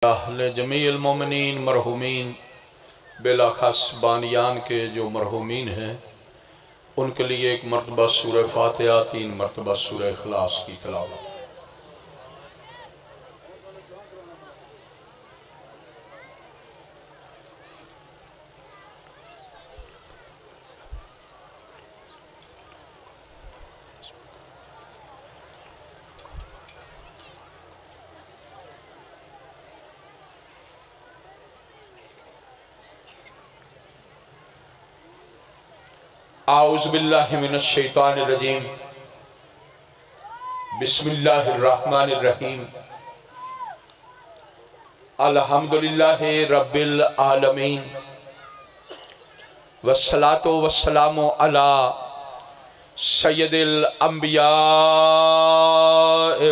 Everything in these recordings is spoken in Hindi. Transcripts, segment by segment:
जमील मोमिनीन मरहुमीन बिलाखस बानियान के जो मरहुमीन हैं उनके लिए एक मरतबा सूरह फातिहा 3 मरतबा सूरह इखलास की तिलावत। आऊज़ु बिल्लाहि मिनश शैतानिर रजीम। बिस्मिल्लाहिर रहमानिर रहीम। अल्हम्दुलिल्लाहि रब्बिल आलमीन वस्सलातु वस्सलामु अला सय्यदिल अंबिया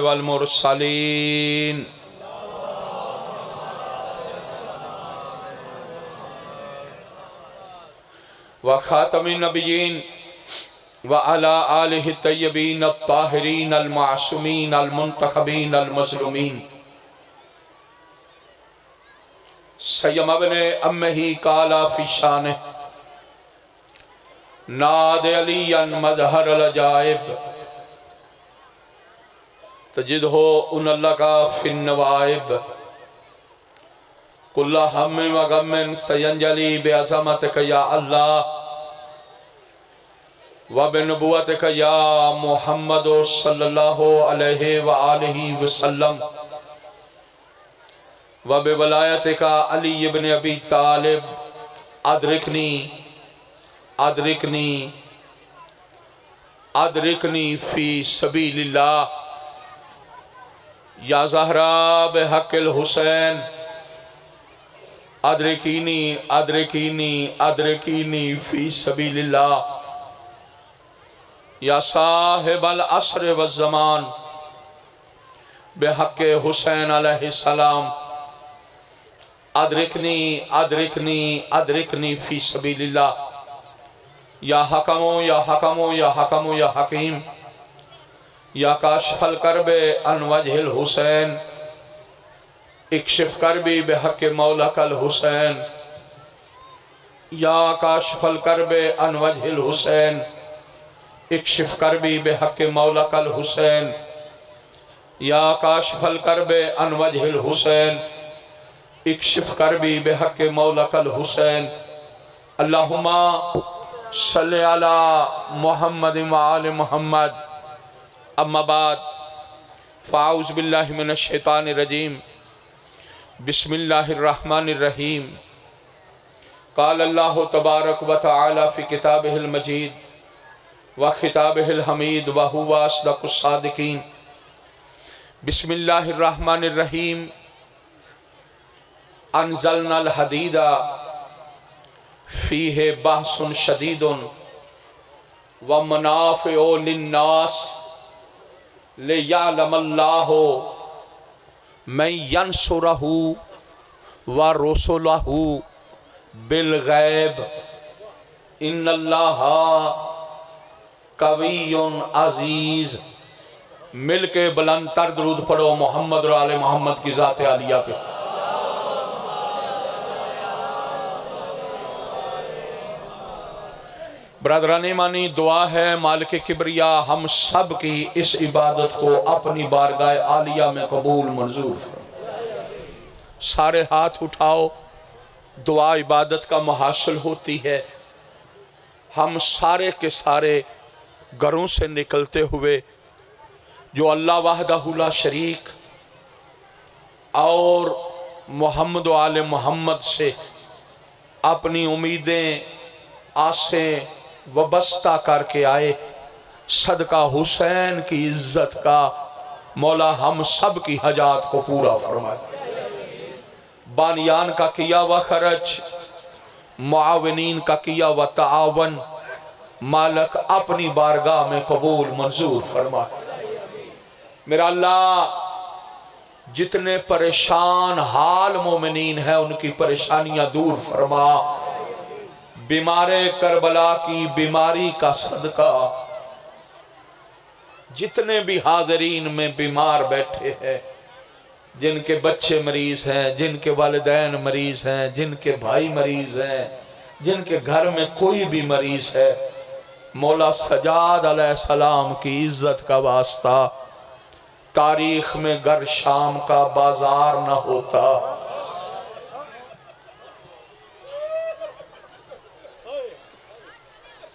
वल मुरसलीन व खातमिन नबिय्यीन व अला आलिहि तय्यबीन अत्ताहिरीन अल मासूमीन अल मुंतखबीन अल मज़लूमीन। सय्यम इब्ने अम्मिही काला फी शानिह नादे अलियन मज़हर अल अजाइब तजिदहु उनल्लका फिन नवाइब कुल्ला हम्मिन व गम्मिन सयंजली बिअज़मतिका या अल्लाह व बिनुबुव्वतिका या मुहम्मद सल्लल्लाहु अलैहि व आलिहि वसल्लम व बिवलायतिका अली इब्न अबी तालिब अदरिकनी अदरिकनी अदरिकनी फी सबीलिल्लाह या ज़हरा बिहक़्क़िल हुसैन अदरिकीनी अदरिकीनी अदरिकीनी फी सबीलिल्लाह या साहिबल अस्र व ज़मान बिहक़्क़े हुसैन अलैहिस्सलाम अदरिकनी अदरिकनी अदरिकनी फी सबीलिल्लाह या हकमो या हकमो या हकमो या हकीम या काशिफल करबे अन वजहिल हुसैन इक्शिफ करबी बिहक़्क़े मौलाकल हुसैन या काशिफल करबे अन वजहिल हुसैन इक्शिफ करबी बिहक़्क़े मौलाकल हुसैन या काशिफल करबे अन वजहिल हुसैन इक्शिफ करबी बिहक़्क़े मौलाकल हुसैन। अल्लाहुम्मा सल्लि अला मुहम्मद व आलि मुहम्मद। अम्मा बाद फ़ाऊज़ु बिल्लाहि मिनश शैतानिर रजीम। बिस्मिल्लाहिर रहमानिर रहीम। क़ाल अल्लाहु तबारक व तआला फ़ी किताबिहिल मजीद व खिताबिहिल हमीद व हुवा अस्दक़ुस सादिक़ीन। बिस्मिल्लाहिर रहमानिर रहीम। अनज़लनल हदीदा फ़ीहि बअसुन शदीदुन व मनाफ़िउ लिन्नास लियअलमल्लाहु मैं यंसुरहु व रुसुलहु बिलगैब इन्नल्लाहा कवियुन अजीज। मिल के बुलंद तर दुरूद पढ़ो मोहम्मद और आले मोहम्मद की ज़ात आलिया पे। ब्रदरान ईमानी दुआ है मालिक किबरिया हम सब की इस इबादत को अपनी बारगाह आलिया में कबूल मंजूर। सारे हाथ उठाओ, दुआ इबादत का मुहासिल होती है। हम सारे के सारे घरों से निकलते हुए जो अल्लाह वहदहु ला शरीक और मोहम्मद आले मोहम्मद से अपनी उम्मीदें आसें वबस्ता करके आए, सदका हुसैन की इज्जत का मौला हम सब की हजात को पूरा फरमाए। बानियान का किया व खर्च, मुआविनीन का किया व तावन मालक अपनी बारगाह में कबूल मंजूर फरमाए। मेरा अल्लाह जितने परेशान हाल मोमिनीन है उनकी परेशानियां दूर फरमा। बीमारे करबला की बीमारी का सदका जितने भी हाजरीन में बीमार बैठे हैं जिनके बच्चे मरीज हैं, जिनके वालिदैन मरीज हैं, जिनके भाई मरीज हैं, जिनके घर में कोई भी मरीज है, मौला सजाद अलैहिस्सलाम की इज्जत का वास्ता तारीख में गर शाम का बाजार न होता,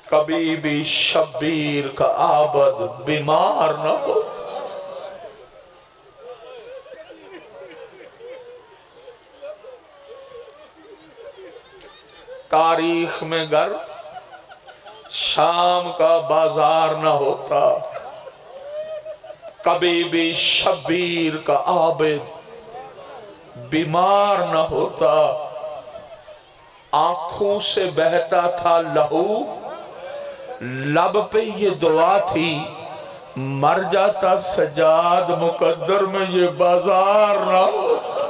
कभी भी शब्बीर का आबद बीमार न हो। तारीख में गर शाम का बाजार न होता, कभी भी शब्बीर का आबिद बीमार न होता। आंखों से बहता था लहू, लब पे ये दुआ थी, मर जाता सजाद मुकद्दर में ये बाजार ना होता।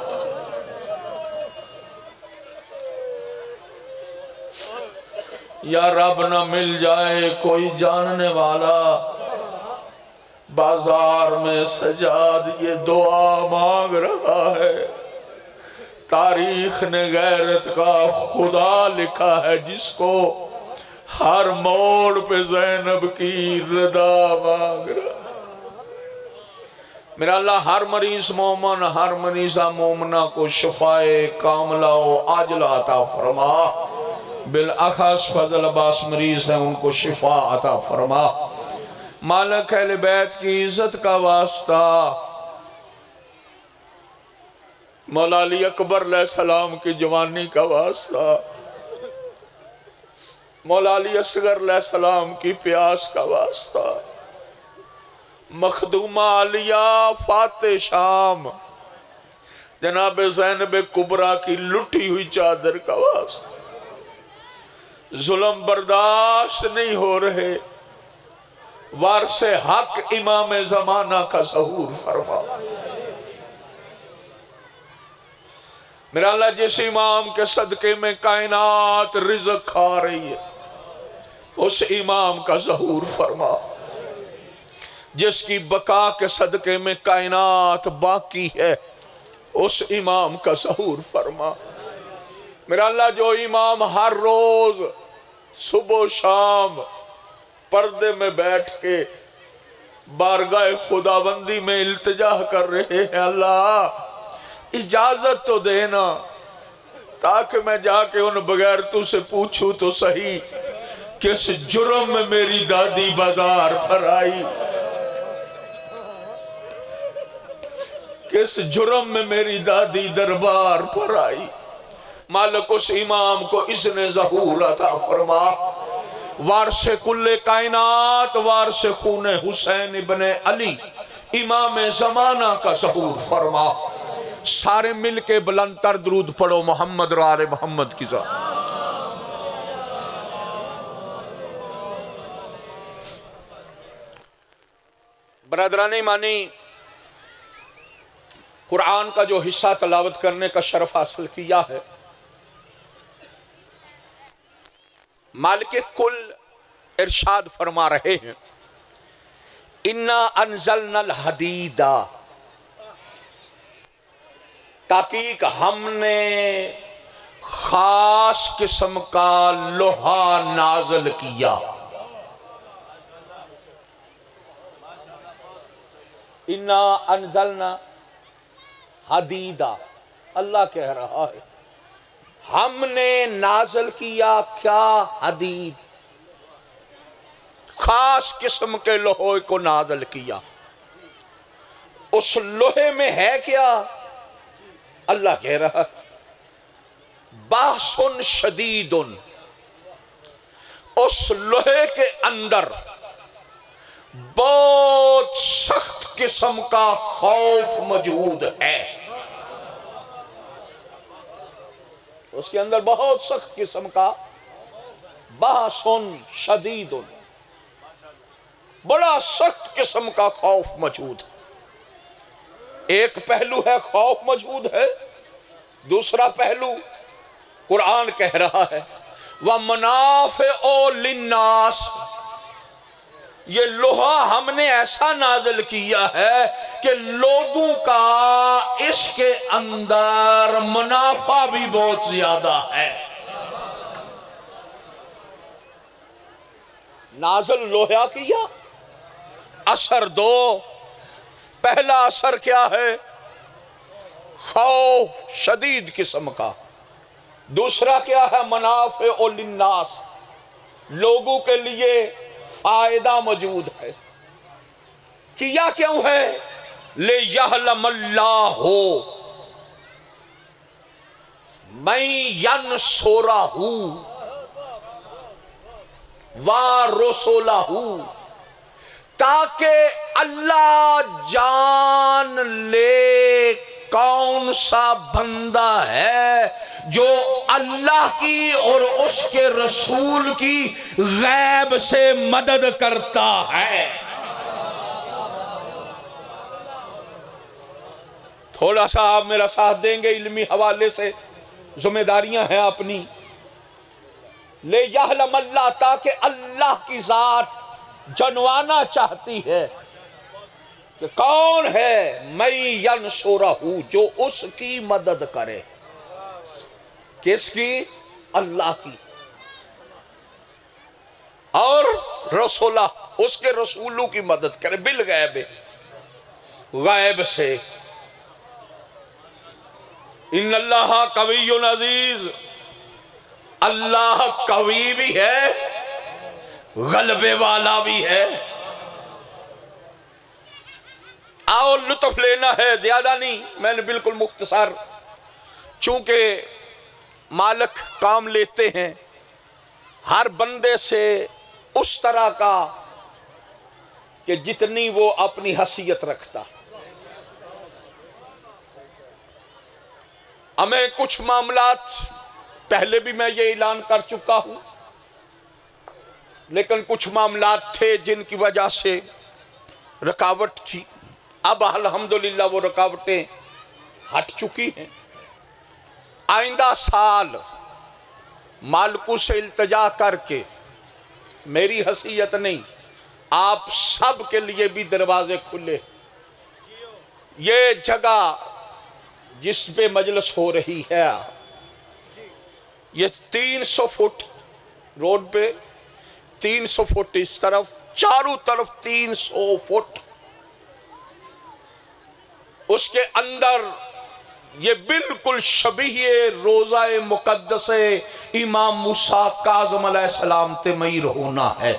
या रब न मिल जाए कोई जानने वाला, बाजार में सजाद ये दुआ मांग रहा है। तारीख ने गैरत का खुदा लिखा है, जिसको हर मोड़ पे ज़ैनब की रदा मांग रहा। मेरा अल्लाह हर मरीज मोमन, हर मरीजा मोमना को शफाए कामला आजला अता फरमा। बिल अखास फजल अब्बास मरीज है, उनको शिफा अता फरमा। मालिक अहले बैत की इज्जत का वास्ता, मौला अली अकबर अलैहिस्सलाम की जवानी का वास्ता, मौला अली असगर अलैहिस्सलाम की प्यास का वास्ता, मखदूमा आलिया फाते शाम जनाब ज़ैनब कुबरा की लुटी हुई चादर का वास्ता। जुल्म बर्दाश्त नहीं हो रहे, वारसे हक इमाम जमाना का ज़हूर फरमा। मेरा अल्लाह जिस इमाम के सदके में कायनात रिज़्क़ खा रही है, उस इमाम का ज़हूर फरमा। जिसकी बका के सदके में कायनात बाकी है, उस इमाम का ज़हूर फरमा। मेरा अल्लाह जो इमाम हर रोज सुबह शाम पर्दे में बैठ के बारगाह खुदाबंदी में इल्तिजा कर रहे हैं, अल्लाह इजाजत तो देना ताकि मैं जाके उन बगैरतों से पूछूं तो सही, किस जुर्म में मेरी दादी बाजार पर आई, किस जुर्म में मेरी दादी दरबार पर आई। मालिक उस इमाम को इसने ज़हूर अता फरमा। वारसे कुल्ले कायनात, वारसे खूने हुसैन इब्ने अली, इमाम ज़माना का ज़हूर फरमा। सारे मिल के बुलंद तर दरूद पढ़ो मोहम्मद और आले मोहम्मद की ज़ात। बरदरानी मानी, कुरान का जो हिस्सा तलावत करने का शरफ हासिल किया है, मालिक कुल इरशाद फरमा रहे हैं, इन्ना अनज़लनल हदीदा, ताकीक हमने खास किस्म का लोहा नाजल किया। इन्ना अनज़लना हदीदा, अल्लाह कह रहा है हमने नाजल किया क्या, हदीद, खास किस्म के लोहे को नाजल किया। उस लोहे में है क्या, अल्लाह कह रहा है बासुन शदीदुन, उस लोहे के अंदर बहुत सख्त किस्म का खौफ मौजूद है। उसके अंदर बहुत सख्त किस्म का बासुन शदीदुन, बड़ा सख्त किस्म का खौफ मौजूद। एक पहलू है खौफ मौजूद है, दूसरा पहलू कुरान कह रहा है व मनाफ़िउ लिन्नास, ये लोहा हमने ऐसा नाज़िल किया है कि लोगों का इसके अंदर मुनाफा भी बहुत ज्यादा है। नाज़िल लोहा किया, असर दो। पहला असर क्या है? खौफ शदीद किस्म का। दूसरा क्या है? मुनाफे और लिन्नास, लोगों के लिए फायदा मौजूद है। किया क्यों है? ले यहलमल्लाहु मैं यनसुरहु वा रसूलहु, ताकि अल्लाह जान ले कौन सा बंदा है जो अल्लाह की और उसके रसूल की गैब से मदद करता है। थोड़ा सा आप मेरा साथ देंगे इल्मी हवाले से, जिम्मेदारियां हैं अपनी। ले यहलम अल्लाह, ताकि अल्लाह की जात जनवाना चाहती है कि कौन है मैं यनसुरहु, जो उसकी मदद करे। किसकी? अल्लाह की। और रसूला, उसके रसूलों की मदद करे। बिल गैब, गैब से। इन्नल्लाह कवियुन अजीज, अल्लाह कवी भी है, गलबे वाला भी है। आओ लुत्फ लेना है, ज्यादा नहीं, मैंने बिल्कुल मुख्तसर। चूंकि मालिक काम लेते हैं हर बंदे से उस तरह का कि जितनी वो अपनी हैसियत रखता। हमें कुछ मामलात पहले भी मैं ये ऐलान कर चुका हूं, लेकिन कुछ मामलात थे जिनकी वजह से रुकावट थी। अब अल्हम्दुलिल्लाह वो रुकावटें हट चुकी हैं। आइंदा साल मालिकों से इल्तिजा करके, मेरी हैसियत नहीं, आप सब के लिए भी दरवाजे खुले। ये जगह जिस पे मजलिस हो रही है, ये 300 फुट रोड पे, 300 फुट इस तरफ, चारों तरफ 300 फुट। उसके अंदर ये बिल्कुल शबीह रोज़ा मुकद्दस इमाम मूसा काज़िम अलैहिस्सलाम ते मईर होना है।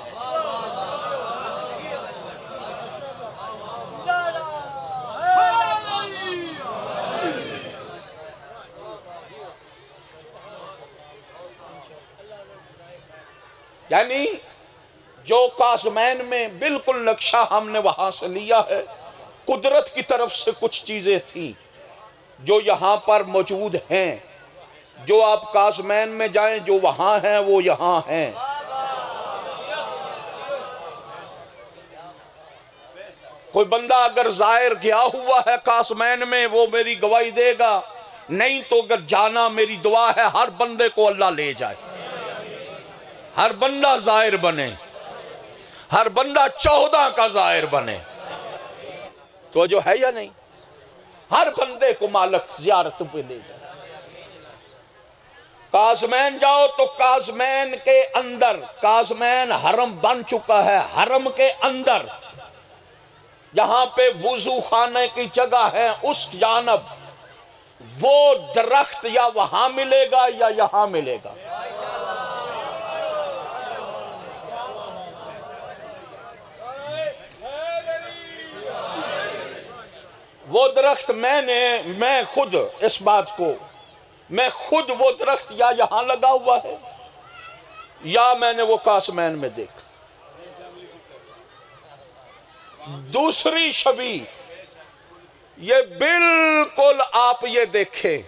यानी जो काज़मैन में बिल्कुल नक्शा हमने वहां से लिया है, कुदरत की तरफ से कुछ चीजें थी जो यहां पर मौजूद हैं। जो आप काज़मैन में जाएं, जो वहां हैं वो यहां हैं। कोई बंदा अगर जाहिर गया हुआ है काज़मैन में, वो मेरी गवाही देगा। नहीं तो अगर जाना, मेरी दुआ है हर बंदे को अल्लाह ले जाए, हर बंदा जाहिर बने, हर बंदा 14 का जाहिर बने। तो जो है या नहीं, हर बंदे को मालिक जियारत पे ले जाए। काज़मैन जाओ तो काज़मैन के अंदर, काज़मैन हरम बन चुका है, हरम के अंदर जहां पे वुजू खाने की जगह है, उस जानब वो दरख्त या वहां मिलेगा या यहां मिलेगा। वो दरख्त मैं खुद इस बात को, मैं खुद वो दरख्त या यहां लगा हुआ है या मैंने वो काज़मैन में देखा। दूसरी छवि ये बिल्कुल आप ये देखें,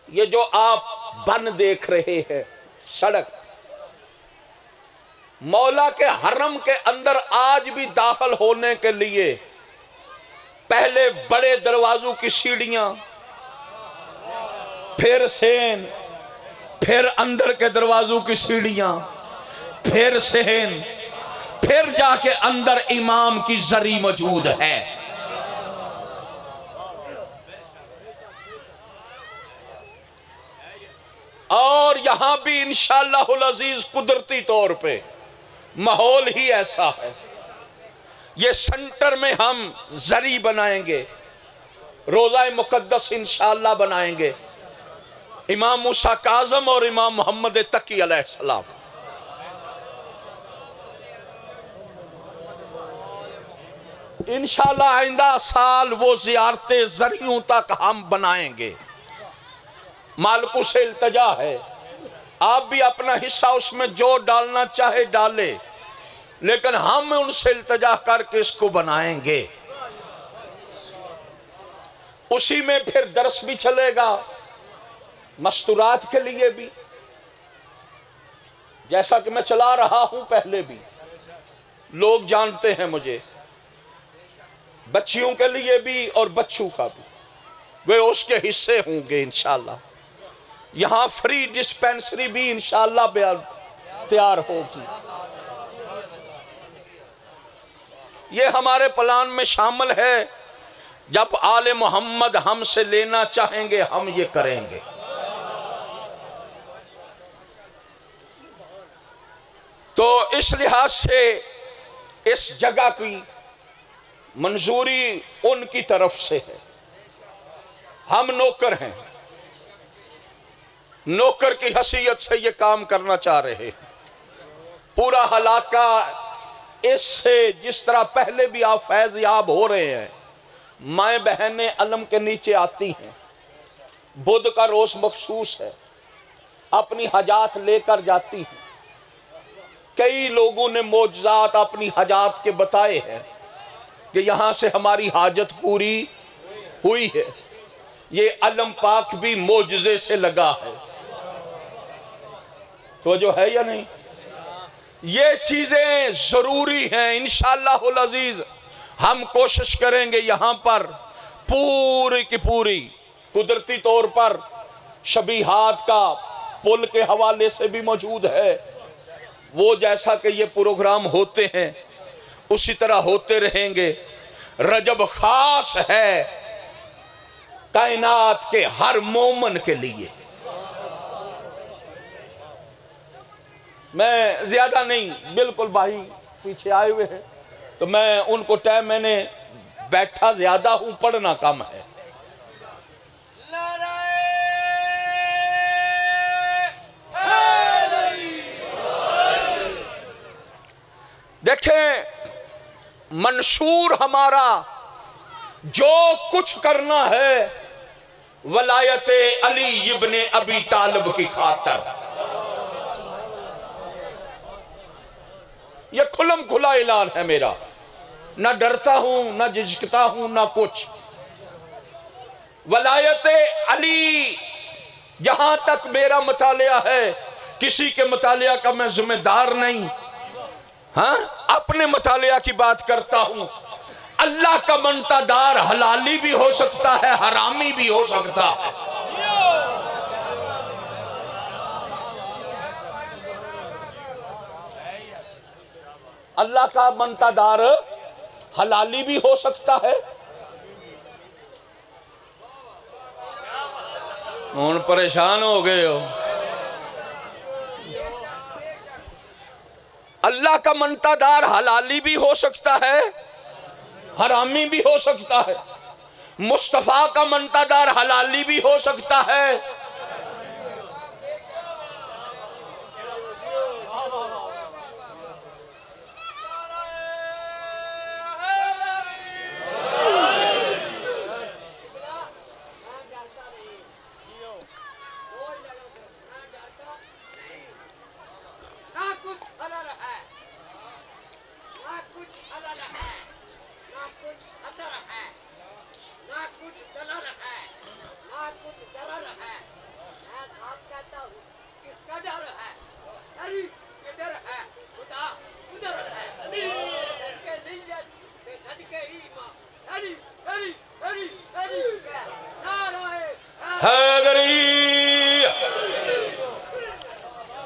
ये जो आप बन देख रहे हैं सड़क, मौला के हरम के अंदर आज भी दाखिल होने के लिए पहले बड़े दरवाजों की सीढ़ियां, फिर सेन, फिर अंदर के दरवाजों की सीढ़ियां, फिर सेन, फिर जाके अंदर इमाम की जरी मौजूद है। यहां भी इंशाअल्लाहुल अजीज कुदरती तौर पे माहौल ही ऐसा है। ये सेंटर में हम जरी बनाएंगे, रोज़ा मुकद्दस इंशाअल्लाह बनाएंगे, इमाम मूसा काज़म और इमाम मोहम्मद तकी अलैहिस्सलाम। इंशाअल्लाह आइंदा साल वो ज़ियारतें ज़रियों तक हम बनाएंगे। मालिक से इल्तजा है, आप भी अपना हिस्सा उसमें जो डालना चाहे डाले, लेकिन हम उनसे इल्तजा करके इसको बनाएंगे। उसी में फिर दर्स भी चलेगा, मस्तूरात के लिए भी, जैसा कि मैं चला रहा हूं, पहले भी लोग जानते हैं मुझे, बच्चियों के लिए भी और बच्चों का भी, वे उसके हिस्से होंगे इंशाअल्लाह। यहां फ्री डिस्पेंसरी भी इंशाअल्लाह तैयार होगी। ये हमारे प्लान में शामिल है। जब आले मोहम्मद हमसे लेना चाहेंगे हम ये करेंगे। तो इस लिहाज से इस जगह की मंजूरी उनकी तरफ से है। हम नौकर हैं, नौकर की हैसियत से ये काम करना चाह रहे हैं। पूरा हलाका इससे, जिस तरह पहले भी आप फैज याब हो रहे हैं, माए बहनें अलम के नीचे आती हैं, बुध का रोज मखसूस है, अपनी हजात लेकर जाती हैं। कई लोगों ने मौजज़ात अपनी हजात के बताए हैं कि यहाँ से हमारी हाजत पूरी हुई है। ये अलम पाक भी मौजज़े से लगा है, तो जो है या नहीं, ये चीजें जरूरी हैं। इंशाअल्लाहुल अजीज हम कोशिश करेंगे यहाँ पर पूरी की पूरी, कुदरती तौर पर शबीहात का पुल के हवाले से भी मौजूद है। वो जैसा कि ये प्रोग्राम होते हैं उसी तरह होते रहेंगे। रजब खास है कायनात के हर मोमन के लिए। मैं ज्यादा नहीं, बिल्कुल भाई पीछे आए हुए हैं, तो मैं उनको टाइम, मैंने बैठा ज्यादा हूं, पढ़ना कम है। देखें, मंशूर हमारा जो कुछ करना है वलायत अली इब्ने अबी तालिब की खातर, यह खुलम खुला ऐलान है मेरा। ना डरता हूं, ना झिझकता हूं, ना कुछ। वलायत अली, जहां तक मेरा मुतालिया है, किसी के मुतालिया का मैं जिम्मेदार नहीं। हाँ, अपने मुतालिया की बात करता हूं। अल्लाह का मंतादार हलाली भी हो सकता है, हरामी भी हो सकता है। अल्लाह का मंतादार हलाली भी हो सकता है। हुण परेशान हो गए हो। अल्लाह का मंतादार हलाली भी हो सकता है, हरामी भी हो सकता है। मुस्तफा का मंतादार हलाली भी हो सकता है,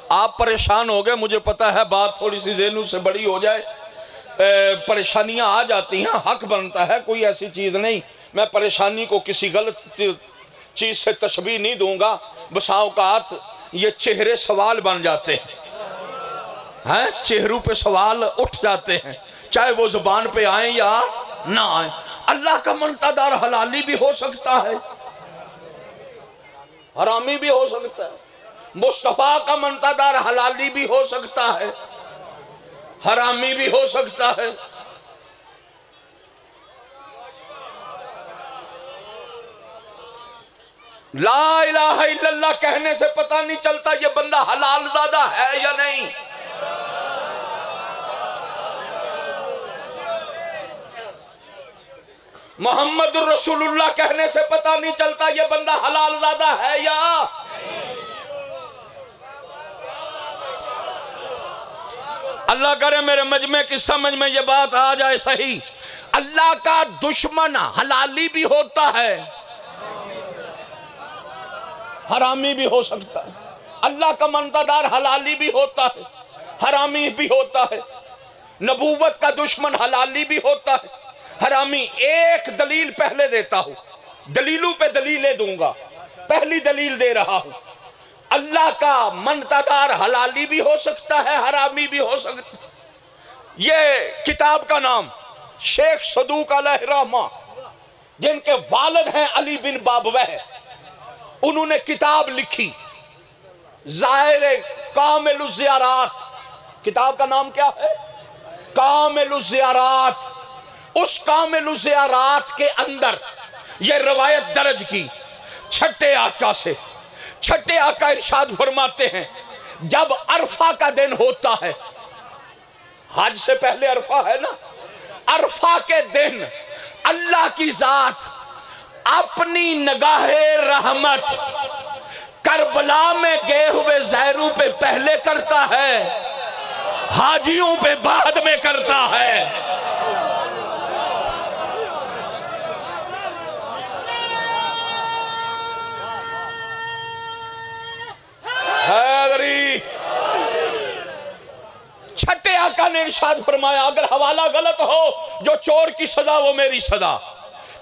आप परेशान हो गए, मुझे पता है। बात थोड़ी सी ज़हनों से बड़ी हो जाए, परेशानियां आ जाती हैं, हक बनता है, कोई ऐसी चीज़ नहीं। मैं परेशानी को किसी गलत चीज़ से तशबीह नहीं दूंगा। बसाओ का हाथ ये चेहरे सवाल बन जाते हैं, चेहरों पे सवाल उठ जाते हैं, चाहे वो जुबान पे आए या ना आए। अल्लाह का मंतादार हलाली भी हो सकता है, हरामी भी हो सकता है। मुस्तफा का मंतादार हलाली भी हो सकता है, हरामी भी हो सकता है। ला इलाहा इल्लल्लाह कहने से पता नहीं चलता ये बंदा हलाल ज़ादा है या नहीं। मोहम्मद रसूलुल्लाह कहने से पता नहीं चलता ये बंदा हलाल ज़ादा है या। अल्लाह करे मेरे मजमे की समझ में ये बात आ जाए सही। अल्लाह का दुश्मन हलाली भी होता है, हरामी भी हो सकता है। अल्लाह का मंतादार हलाली भी होता है, हरामी भी होता है। नबूवत का दुश्मन हलाली भी होता है, हरामी। एक दलील पहले देता हूं, दलीलों पे दलीलें दूंगा। पहली दलील दे रहा हूं, अल्लाह का मंतादार हलाली भी हो सकता है, हरामी भी हो सकता है। ये किताब का नाम शेख सदूक अलैहिर्रहमा, जिनके वालिद हैं अली बिन बाबवह, उन्होंने किताब लिखी ज़ाहिर कामिलुज़ ज़ियारात। किताब का नाम क्या है? कामिलुज़ ज़ियारात। उस कामिलुज़ ज़ियारात के अंदर यह रवायत दर्ज की छठे आका से। छठे आका इरशाद फरमाते हैं, जब अरफा का दिन होता है, हज से पहले अरफा है ना, अरफा के दिन अल्लाह की जात अपनी निगाहे रहमत करबला में गए हुए ज़ायरों पे पहले करता है, हाजियों पे बाद में करता है। छठे आका ने इरशाद फरमाया, अगर हवाला गलत हो, जो चोर की सजा वो मेरी सजा।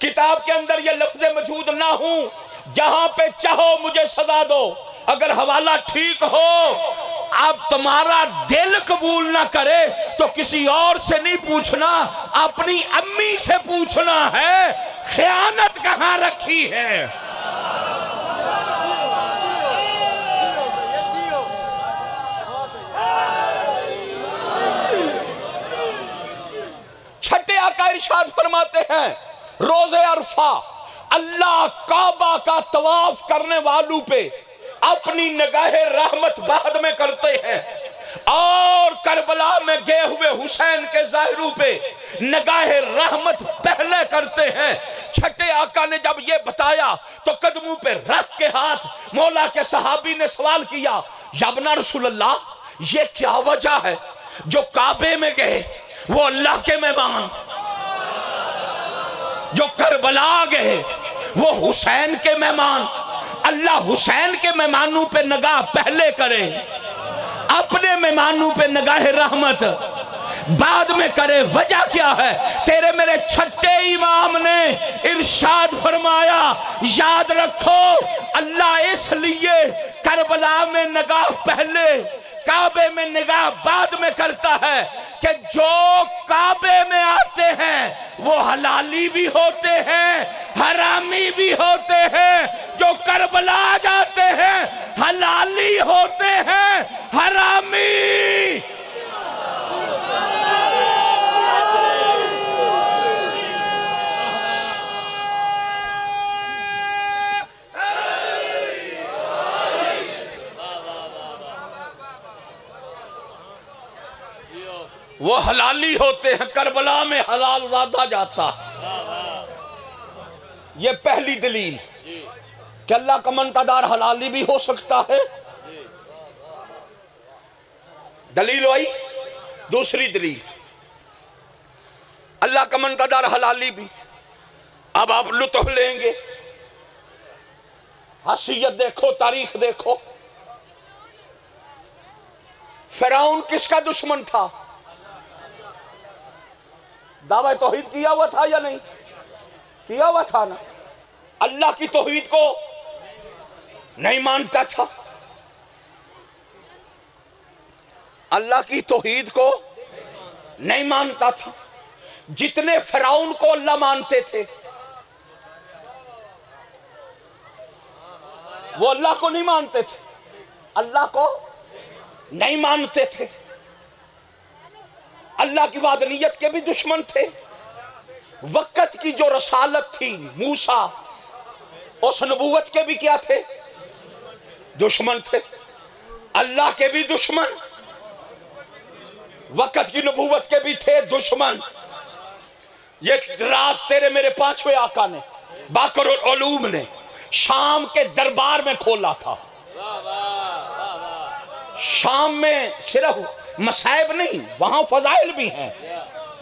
किताब के अंदर ये लफ्ज़ मौजूद ना हो, जहां पे चाहो मुझे सजा दो। अगर हवाला ठीक हो, अब तुम्हारा दिल कबूल ना करे तो किसी और से नहीं पूछना, अपनी अम्मी से पूछना है खयानत कहां रखी है। छठे आका इरशाद फरमाते हैं, रोज़े अरफा अल्लाह काबा का तवाफ करने वालों पे अपनी निगाहे रहमत बाद में करते हैं, और करबला में गए हुए हुसैन के ज़ाहिरों पे निगाहे रहमत पहले करते हैं। छठे आका ने जब ये बताया तो कदमों पे रख के हाथ मौला के सहाबी ने सवाल किया, या रसूलल्लाह, ये क्या वजह है जो काबे में गए वो अल्लाह के मेहमान, जो करबला गए वो हुसैन के मेहमान, अल्लाह हुसैन के मेहमानों पे निगाह पहले करे, अपने मेहमानों पे निगाह रहमत बाद में करे। वजह क्या है? तेरे मेरे छठे इमाम ने इरशाद फरमाया, याद रखो अल्लाह इसलिए करबला में निगाह पहले, काबे में निगाह बाद में करता है कि जो काबे में आते हैं वो हलाली भी होते हैं, हरामी भी होते हैं। जो करबला जाते हैं हलाली होते हैं, हरामी। वो हलाली होते हैं, करबला में हलाल ज़्यादा जाता। ये पहली दलील कि अल्लाह का मंतादार हलाली भी हो सकता है। दलील आई दूसरी दलील, अल्लाह का मंतादार हलाली भी। अब आप लुत्फ लेंगे, हसीयत देखो, तारीख देखो। फिरौन किसका दुश्मन था? दावा तौहीद किया हुआ था या नहीं किया हुआ था ना? अल्लाह की तौहीद को नहीं मानता था, अल्लाह की तौहीद को नहीं मानता था। जितने फिरौन को अल्लाह मानते थे वो अल्लाह को नहीं मानते थे, अल्लाह को नहीं मानते थे। अल्लाह की वादनीयत के भी दुश्मन थे। वक्त की जो रसालत थी मूसा, उस नबूवत के भी क्या थे? दुश्मन थे। अल्लाह के भी दुश्मन, वक्त की नबूवत के भी थे दुश्मन। ये राज तेरे मेरे पांचवें आका ने बाकर और उलूम ने शाम के दरबार में खोला था। शाम में सिर्फ मसाइब नहीं, वहां फजाइल भी हैं,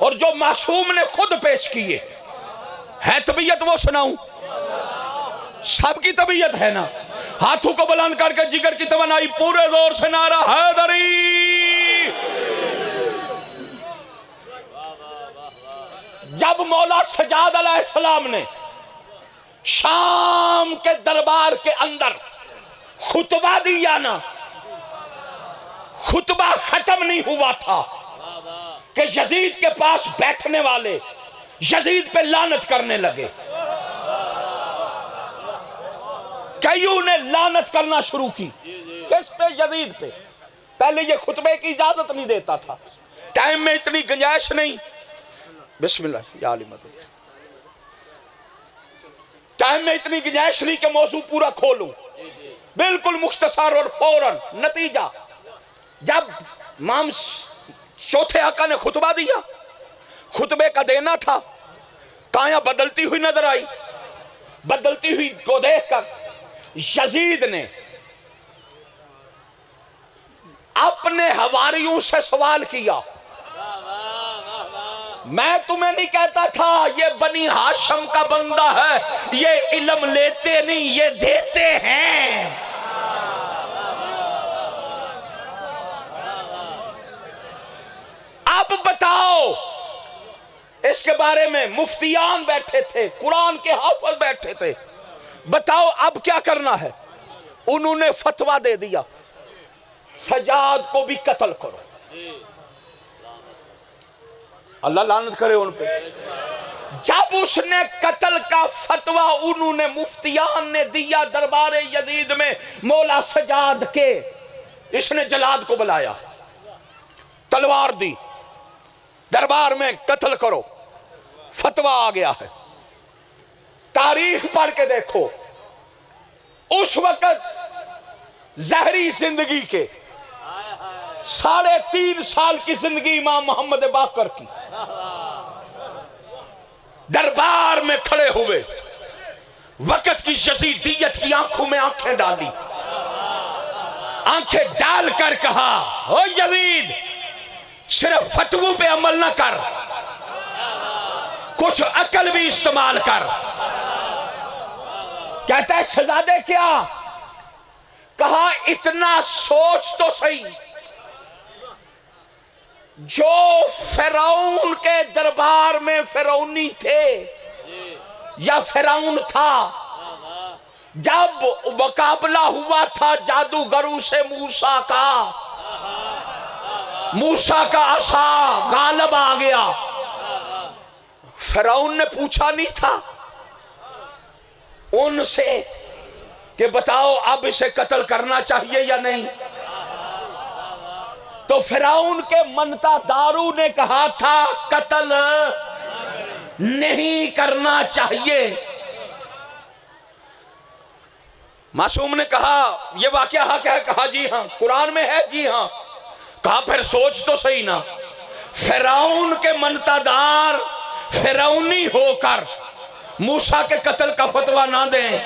और जो मासूम ने खुद पेश किए है। तबीयत वो सुनाऊं? सबकी तबीयत है ना? हाथों को बुलंद करके जिगर की तमन्नाई पूरे जोर से नारा हैदरी। जब मौला सजाद अलैहिस्सलाम ने शाम के दरबार के अंदर खुतबा दिया ना, खुतबा खत्म नहीं हुआ था कि यजीद के पास बैठने वाले यजीद पे लानत करने लगे। कईयों ने लानत करना शुरू की। किस पे? यजीद पे। पहले ये खुतबे की इजाजत नहीं देता था, टाइम में इतनी गुंजाइश नहीं। बिस्मिल्लाह या अली मदद। टाइम में इतनी गुंजाइश नहीं कि मौजू पूरा खोलूं, बिल्कुल मुख्तसर और फौरन। नतीजा, जब इमाम चौथे आका ने खुतबा दिया, खुतबे का देना था, काया बदलती हुई नजर आई। बदलती हुई को देखकर यजीद ने अपने हवारियों से सवाल किया। मैं तुम्हें नहीं कहता था ये बनी हाशम का बंदा है, ये इल्म लेते नहीं, ये देते हैं। अब बताओ, इसके बारे में मुफ्तियान बैठे थे, कुरान के हाफिज बैठे थे, बताओ अब क्या करना है? उन्होंने फतवा दे दिया सजाद को भी कत्ल करो। अल्लाह लानत करे उन पे। जब उसने कत्ल का फतवा उन्होंने मुफ्तियान ने दिया दरबार यजीद में मौला सजाद के, इसने जलाद को बुलाया, तलवार दी, दरबार में कत्ल करो। फतवा आ गया है। तारीख पढ़ के देखो, उस वक्त जहरी जिंदगी के 3.5 साल की जिंदगी इमाम मोहम्मद बाकर की। दरबार में खड़े हुए वक्त की यजीदियत की आंखों में आंखें डाली, आंखें डालकर कहा, ओ यजीद, सिर्फ फतवों पे अमल न कर, कुछ अकल भी इस्तेमाल कर। कहता है शहजादे क्या? कहा इतना सोच तो सही, जो फिरौन के दरबार में फिरौनी थे या फिरौन था, जब मुकाबला हुआ था जादूगरों से मूसा का आसा गालिब आ गया। फिरौन ने पूछा नहीं था उनसे कि बताओ अब इसे कत्ल करना चाहिए या नहीं? तो फिरौन के मनता दारू ने कहा था कत्ल नहीं करना चाहिए। मासूम ने कहा यह वाकया हक है? कहा जी हां, कुरान में है। जी हां। कहा फिर सोच तो सही ना, फिरौन के मनतादार फिरौनी होकर मूसा के कत्ल का फतवा ना दें।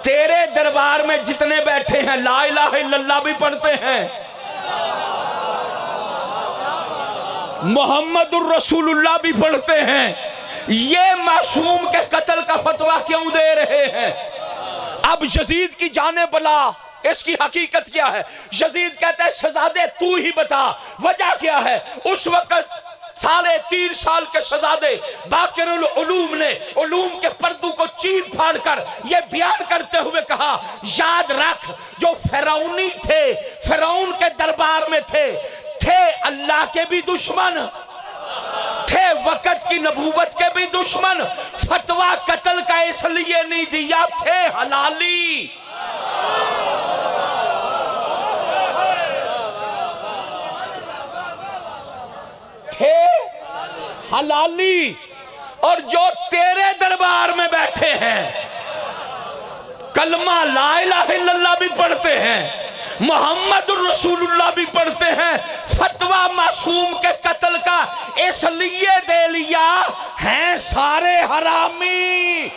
तेरे दरबार में जितने बैठे हैं ला इलाहा इल्लल्लाह भी पढ़ते हैं, मोहम्मदुर रसूलुल्लाह भी पढ़ते हैं, ये मासूम के कत्ल का फतवा क्यों दे रहे हैं? अब यजीद की जाने बला, इसकी हकीकत क्या है? यजीद कहता है शहजादे तू ही बता, वजह क्या है? उस वक्त 3.5 साल के शहजादे बाकिरुल उलूम ने उलूम के पर्दों को चीर फाड़ कर यह बयान करते हुए कहा, याद रख जो फिरौनी थे, फिरौन के दरबार में थे अल्लाह के भी दुश्मन थे, वक़्त की नबूवत के भी दुश्मन, फतवा कत्ल का इसलिए नहीं दिया, थे हलाली। थे हलाली। और जो तेरे दरबार में बैठे हैं, कलमा ला इलाहा इल्लल्लाह भी पढ़ते हैं, मोहम्मद रसूलुल्लाह भी पढ़ते हैं, फतवा मासूम के कत्ल का इसलिए दे लिया, हैं सारे हरामी।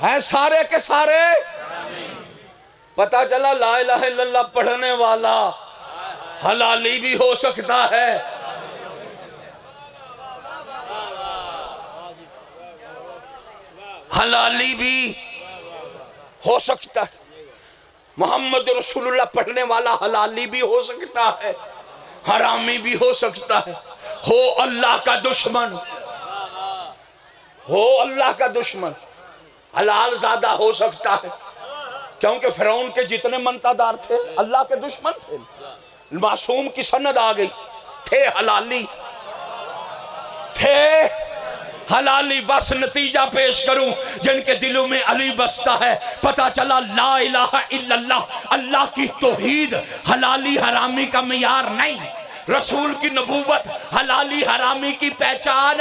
हैं सारे के सारे। पता चला ला इलाहा इल्लल्लाह पढ़ने वाला हलाली भी हो सकता है। हलाली भी हो सकता है। मोहम्मद रसूलुल्लाह पढ़ने वाला हलाली भी हो सकता है, हरामी भी हो सकता है। हो अल्लाह का दुश्मन, हो अल्लाह का दुश्मन, हलाल ज़्यादा हो सकता है, क्योंकि फिरौन के जितने मंतादार थे अल्लाह के दुश्मन थे। मासूम की सनद आ गई, थे हलाली, थे हलाली। बस नतीजा पेश करूं, जिनके दिलों में अली बसता है, पता चला ला इलाहा इल्लल्लाह अल्लाह की तौहीद हलाली हरामी का मियार नहीं, रसूल की नबूवत हलाली हरामी की पहचान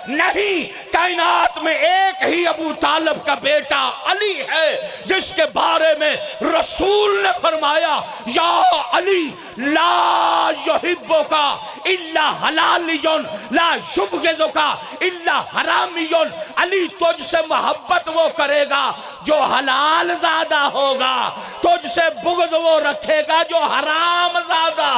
नहीं। कायनात में एक ही अबू तालिब का बेटा अली है, जिसके बारे में रसूल ने फरमाया, या अली ला युहिब्बुका इल्ला हलालियुन ला युबग़िज़ुका इल्ला हरामियुन। अली तुझसे मोहब्बत वो करेगा जो हलाल ज़्यादा होगा, तुझसे बुग़्ज़ वो रखेगा जो हराम ज़्यादा।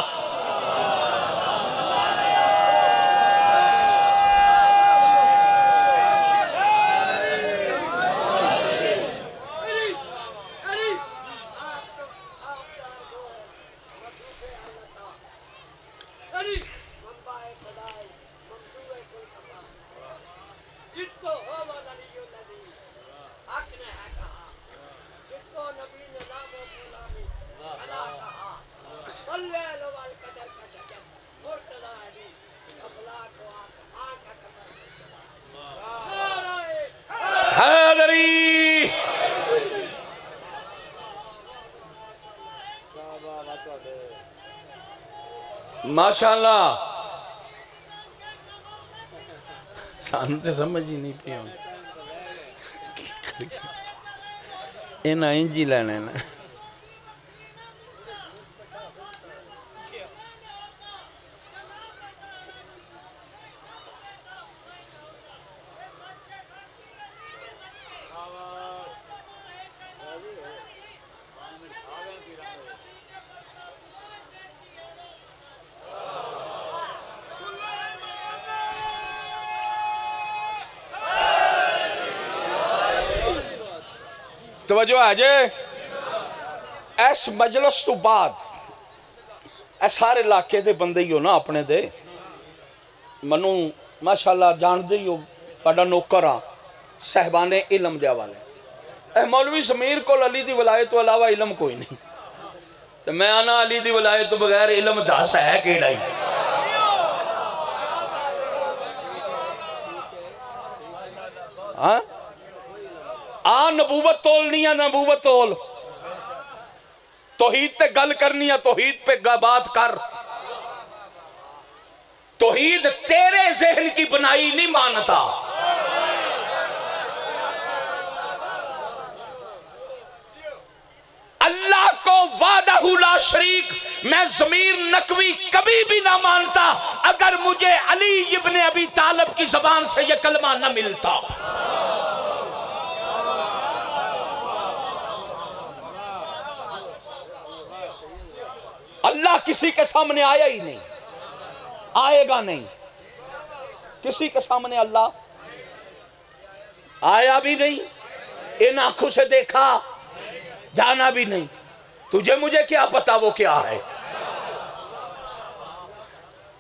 माशाअल्लाह, शांति समझ ही नहीं पी इन्हें इंजी लेने ना। तवज्जो है जे, इस मजलिस तो बाद सारे इलाके के बंदे ही हो ना अपने दे, मनु माशाअल्लाह जानते ही हो, तुहाडा नौकर हाँ, साहिबाने इलम दे हवाले। मौलवी समीर को अली दी वलायत तो अलावा इलम कोई नहीं, तो मैं आना अली दी वलायत तो बगैर इलम दस है केड़ा ही। हाँ आ नबूवत तोलनी है, नबूवत तोल, तौहीद पे गल करनी है, तौहीद पे बात कर। तौहीद तेरे जहन की बनाई नहीं मानता, अल्लाह को वादहू ला शरीक मैं ज़मीर नकवी कभी भी ना मानता अगर मुझे अली इब्ने अबी तालिब की जबान से यह कलमा न मिलता। अल्लाह किसी के सामने आया ही नहीं, आएगा नहीं, किसी के सामने अल्लाह आया भी नहीं, इन आंखों से देखा जाना भी नहीं। तुझे मुझे क्या पता वो क्या है?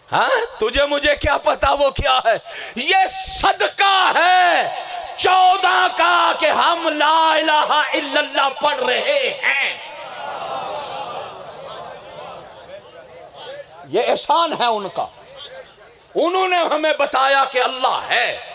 हाँ, तुझे मुझे क्या पता वो क्या है? ये सदका है 14 का कि हम ला इलाहा इल्लल्लाह पढ़ रहे हैं। ये एहसान है उनका, उन्होंने हमें बताया कि अल्लाह है।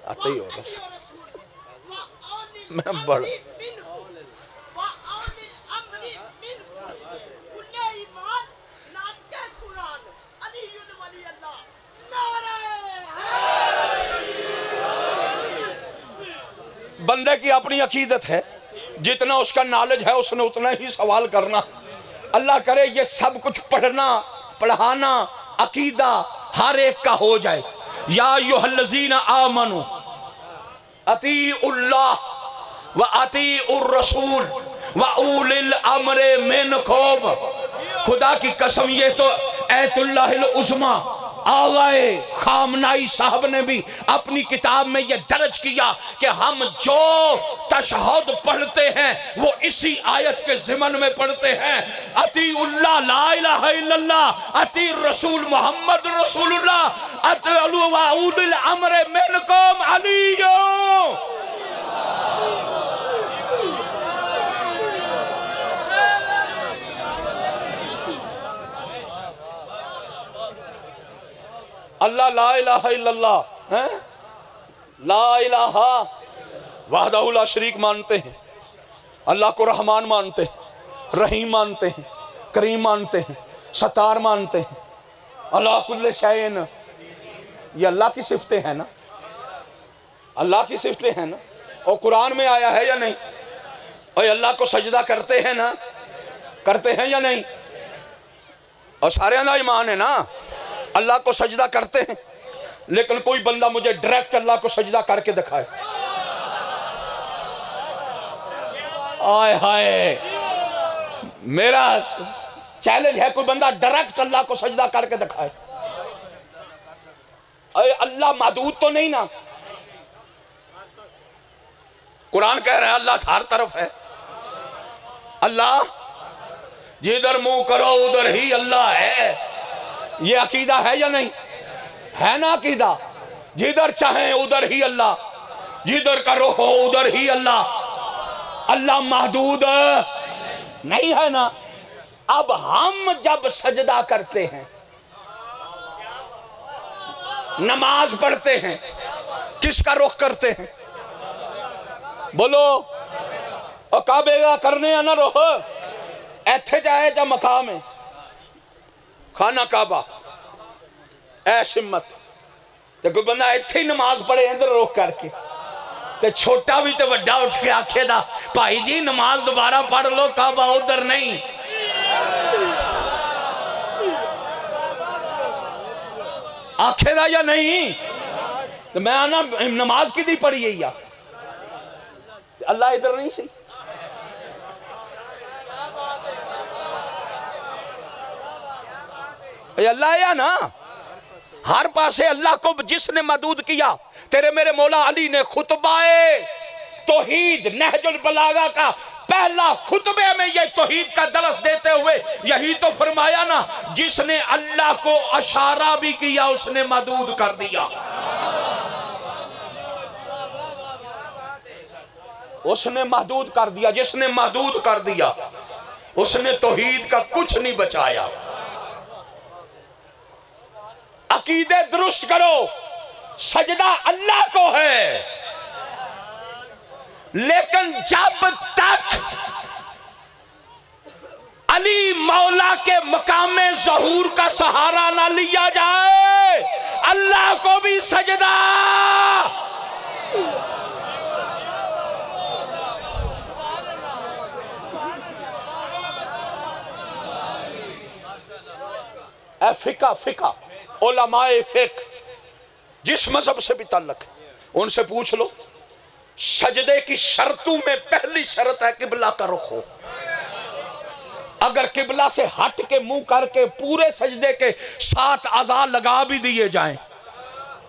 आते ही होगा मैं बड़ा बंदे की अपनी अकीदत है, जितना उसका नॉलेज है उसने उतना ही सवाल करना। अल्लाह करे ये सब कुछ पढ़ना पढ़ाना अकीदा हर एक का हो जाए। या अय्युहल्लज़ीना आमनू अतीउल्लाह व अतीउर रसूल व उलिल अम्रे मिनकुम। खुदा की कसम, ये तो आयतुल्लाहिल उज़्मा आगाए खामनाई साहब ने भी अपनी किताब में यह दर्ज किया कि हम जो तशहद पढ़ते हैं वो इसी आयत के ज़िमन में पढ़ते हैं। अतीउल्लाह ला इलाहा इल्लल्लाह, अती रसूल मोहम्मद रसूलुल्लाह, अतअलु व उलिल अम्र मिनकुम अलियो। अल्लाह ला इलाहा इल्लल्लाह है, ला इलाहा वहदहु ला शरीक मानते हैं। अल्लाह को रहमान मानते हैं, रहीम मानते हैं, करीम मानते हैं, सत्तार मानते हैं, अल्लाह कुल्ले शैइन। ये अल्लाह की सिफतें हैं ना, अल्लाह की सिफतें हैं ना। और कुरान में आया है या नहीं? और अल्लाह को सजदा करते हैं ना, करते हैं या नहीं? और सारे ना ईमान है ना, अल्लाह को सजदा करते हैं। लेकिन कोई बंदा मुझे डायरेक्ट अल्लाह को सजदा करके दिखाए, आय हाय, मेरा चैलेंज है, कोई बंदा डायरेक्ट अल्लाह को सजदा करके दिखाए। अरे अल्लाह महदूद तो नहीं ना? कुरान कह रहा है अल्लाह हर तरफ है। अल्लाह जिधर मुंह करो उधर ही अल्लाह है। ये अकीदा है या नहीं? है ना अकीदा? जिधर चाहे उधर ही अल्लाह, जिधर का रुख हो उधर ही अल्लाह। अल्लाह महदूद नहीं है ना। अब हम जब सजदा करते हैं, नमाज पढ़ते हैं, किसका रुख करते हैं? बोलो। और काबे का करने या ना रुख, ऐथे जाए जा मकाम है खाना काबा ऐसी हिम्मत। तो कोई बंदा इत्थे ही नमाज पढ़े इधर रोक करके, ते छोटा भी तो वड्डा उठ के आखेदा भाई जी नमाज दोबारा पढ़ लो, काबा उधर नहीं। आखेदा या नहीं? तो मैं आना नमाज की दी पढ़ी है या अल्लाह इधर नहीं सी। अल्लाह या ना हर पासे अल्लाह को जिसने मदूद किया। तेरे मेरे मौला अली ने खुतबाए तौहीद नहजुल बलागा का पहला खुतबे में ये तौहीद का दरस देते हुए यही तो फरमाया ना, जिसने अल्लाह को अशारा भी किया उसने मदूद कर दिया। उसने महदूद कर दिया, जिसने महदूद कर दिया उसने तौहीद का कुछ नहीं बचाया। अकीदे दुरुस्त करो, सजदा अल्लाह को है, लेकिन जब तक अली मौला के मकामे ज़हूर का सहारा ना लिया जाए, अल्लाह को भी सजदा। फिका फिका उलमाए फिक जिस मजहब से भी ताल्लुक है उनसे पूछ लो। सजदे की शर्तों में पहली शर्त है किबला का रुख हो। अगर किबला से हट के मुंह करके पूरे सजदे के 7 अज़ा लगा भी दिए जाएं,